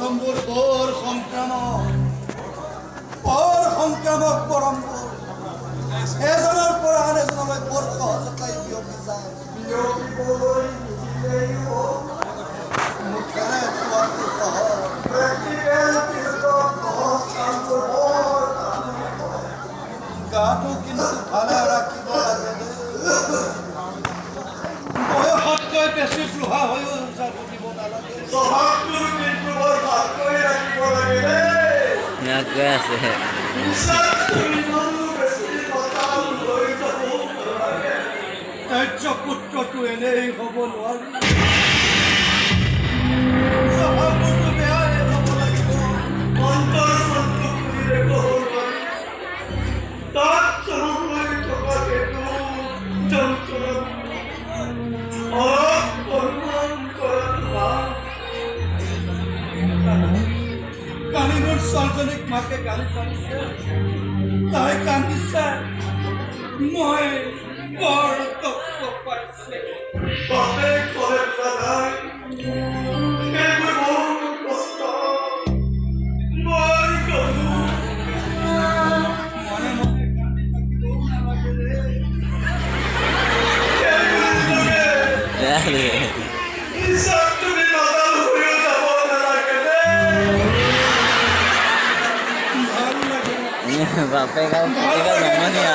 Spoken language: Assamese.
পৰমবোৰ বৰ সংক্ৰামক পৰমবোৰ এজনৰ পৰা আন এজনলৈ বৰ সহজতাই বিয়পি যায়। মুখেৰে কোৱাটো সহজ, গাটো কিন্তু ভালে ৰাখিব লাগে। বয়সতকৈ বেছি বুঢ়া হৈও যাব দিব নালাগে। স্বভাৱটোৰ কিন্তু বৰ ভালকৈ ৰাখিব লাগে। কাৰ্য পুত্ৰটো এনেই হ'ব নোৱাৰি। স্বভাৱটো বেয়াই হ'ব লাগিব। অন্তৰ মনটো খুলিলে ক'ব নোৱাৰি। তাত চৰলৈ থকা সেইটো যন্ত্ৰণা কালি মোৰ ছোৱালীজনীক মাকে গালি পাৰিছে, তাই কান্দিছে, মই বৰ কষ্ট পাইছে। বাপে ক'লে দাদাই এইবোৰ বহুত কষ্ট, মই ক'লো মনে মনে কান্দি থাকিবও নালাগে ৰে। তুমি নাজাল হৈও যাব নালাগে ৰে। Bapak kan, kita ngomongnya.